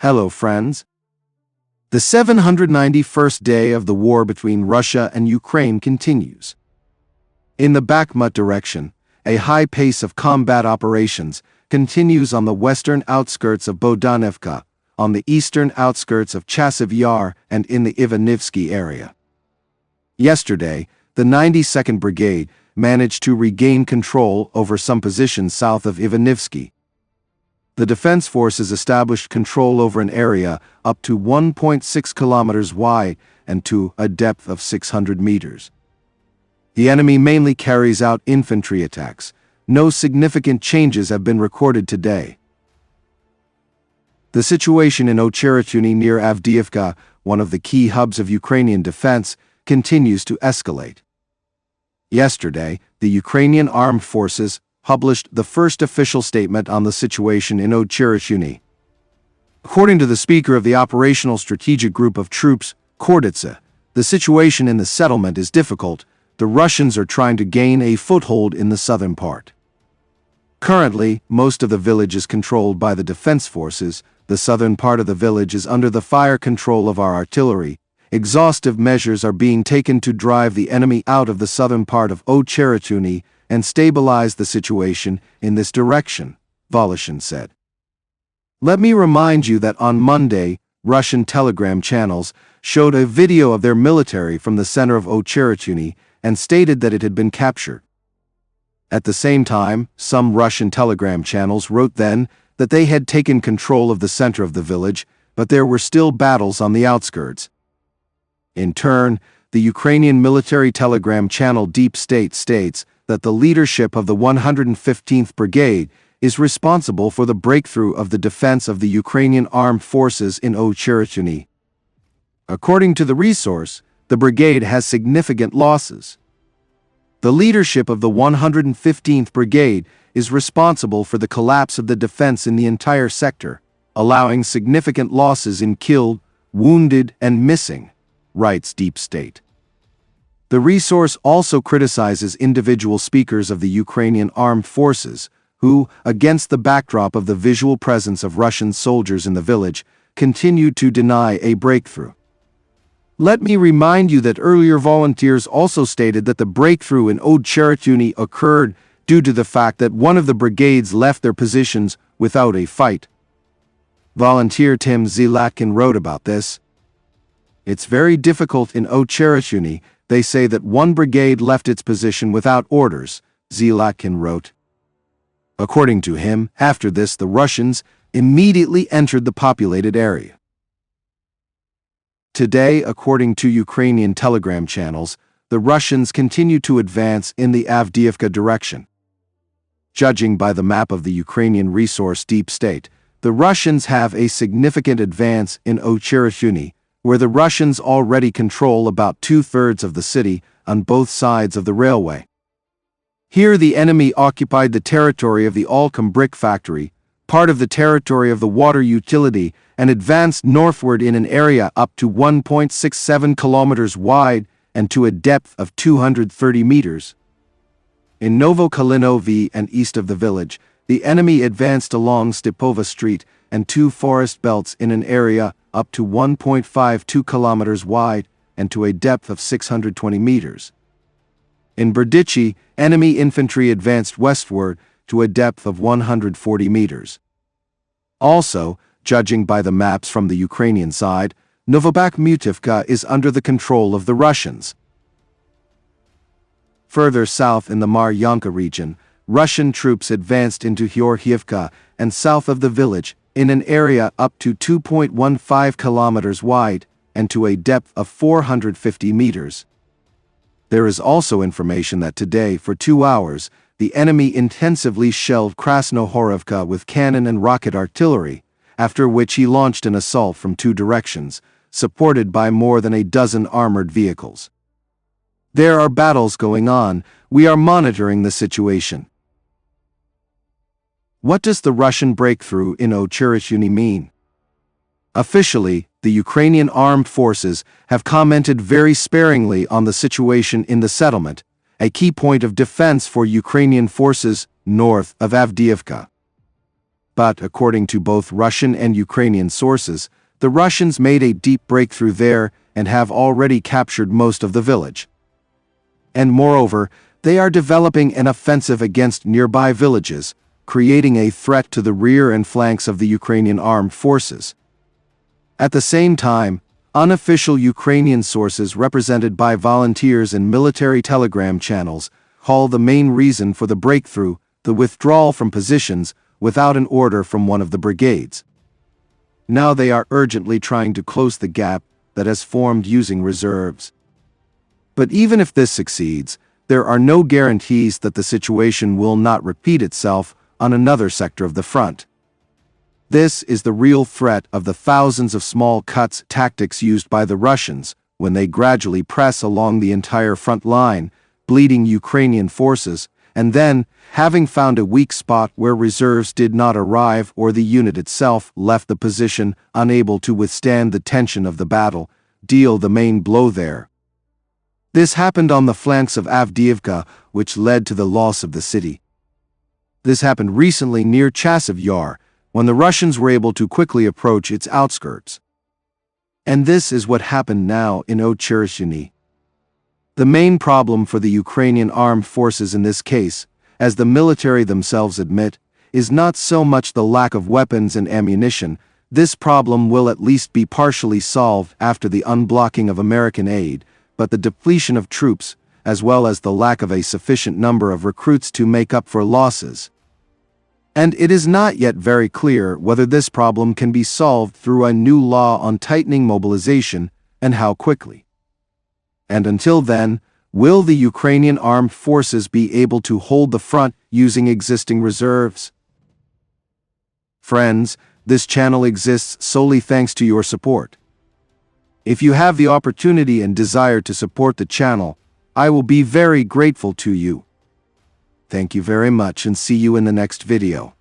Hello, friends. The 791st day of the war between Russia and Ukraine continues. In the Bakhmut direction, a high pace of combat operations continues on the western outskirts of Bohdanivka, on the eastern outskirts of Chasiv Yar, and in the Yevhenii area. Yesterday, the 92nd Brigade managed to regain control over some positions south of Yevhenii. The defense forces established control over an area up to 1.6 kilometers wide and to a depth of 600 meters. The enemy mainly carries out infantry attacks. No significant changes have been recorded today. The situation in Ocheretyne near Avdiivka, one of the key hubs of Ukrainian defense, continues to escalate. Yesterday, the Ukrainian armed forces published the first official statement on the situation in Ocheretyne. According to the speaker of the Operational Strategic Group of Troops, Korditsa, the situation in the settlement is difficult. The Russians are trying to gain a foothold in the southern part. Currently, most of the village is controlled by the defense forces. The southern part of the village is under the fire control of our artillery. Exhaustive measures are being taken to drive the enemy out of the southern part of Ocheretyne and stabilize the situation in this direction, Voloshin said. Let me remind you that on Monday, Russian telegram channels showed a video of their military from the center of Ocheretyne and stated that it had been captured. At the same time, some Russian telegram channels wrote then that they had taken control of the center of the village, but there were still battles on the outskirts. In turn, the Ukrainian military telegram channel Deep State states that the leadership of the 115th Brigade is responsible for the breakthrough of the defense of the Ukrainian armed forces in Ocheretyne. According to the resource, the brigade has significant losses. The leadership of the 115th Brigade is responsible for the collapse of the defense in the entire sector, allowing significant losses in killed, wounded, and missing, writes Deep State. The resource also criticizes individual speakers of the Ukrainian armed forces who, against the backdrop of the visual presence of Russian soldiers in the village, continue to deny a breakthrough. Let me remind you that earlier volunteers also stated that the breakthrough in Ocheretyne occurred due to the fact that one of the brigades left their positions without a fight. Volunteer Tim Zilatkin wrote about this. It's very difficult in Ocheretyne. They say that one brigade left its position without orders, Zilatkin wrote. According to him, after this the Russians immediately entered the populated area. Today, according to Ukrainian telegram channels, the Russians continue to advance in the Avdiivka direction. Judging by the map of the Ukrainian resource Deep State, the Russians have a significant advance in Ocheretyne, where the Russians already control about two-thirds of the city on both sides of the railway. Here the enemy occupied the territory of the Alchem brick factory, part of the territory of the water utility, and advanced northward in an area up to 1.67 kilometers wide and to a depth of 230 meters. In Novokalinovi and east of the village, the enemy advanced along Stepova Street and two forest belts in an area up to 1.52 kilometers wide and to a depth of 620 meters. In Berdichi, enemy infantry advanced westward to a depth of 140 meters. Also, judging by the maps from the Ukrainian side, Novobakhmutivka is under the control of the Russians. Further south in the Maryanka region, Russian troops advanced into Georgievka and south of the village in an area up to 2.15 kilometers wide and to a depth of 450 meters. There is also information that today, for 2 hours, the enemy intensively shelled Krasnohorivka with cannon and rocket artillery, after which he launched an assault from two directions, supported by more than a dozen armored vehicles. There are battles going on. We are monitoring the situation. What does the Russian breakthrough in Ocheretyne mean? Officially, the Ukrainian armed forces have commented very sparingly on the situation in the settlement, a key point of defense for Ukrainian forces north of Avdiivka. but according to both Russian and Ukrainian sources, the Russians made a deep breakthrough there and have already captured most of the village. And moreover, they are developing an offensive against nearby villages, creating a threat to the rear and flanks of the Ukrainian armed forces. At the same time, unofficial Ukrainian sources represented by volunteers and military telegram channels call the main reason for the breakthrough the withdrawal from positions without an order from one of the brigades. Now they are urgently trying to close the gap that has formed using reserves. But even if this succeeds, there are no guarantees that the situation will not repeat itself on another sector of the front. This is the real threat of the thousands of small cuts tactics used by the Russians when they gradually press along the entire front line, bleeding Ukrainian forces, and then, having found a weak spot where reserves did not arrive or the unit itself left the position unable to withstand the tension of the battle, deal the main blow there. This happened on the flanks of Avdiivka, which led to the loss of the city. This happened recently near Chasiv Yar, when the Russians were able to quickly approach its outskirts. And this is what happened now in Ocheretyne. The main problem for the Ukrainian armed forces in this case, as the military themselves admit, is not so much the lack of weapons and ammunition. This problem will at least be partially solved after the unblocking of American aid, but the depletion of troops, as well as the lack of a sufficient number of recruits to make up for losses. And it is not yet very clear whether this problem can be solved through a new law on tightening mobilization, and how quickly. And until then, will the Ukrainian armed forces be able to hold the front using existing reserves? Friends, this channel exists solely thanks to your support. If you have the opportunity and desire to support the channel, I will be very grateful to you. Thank you very much and see you in the next video.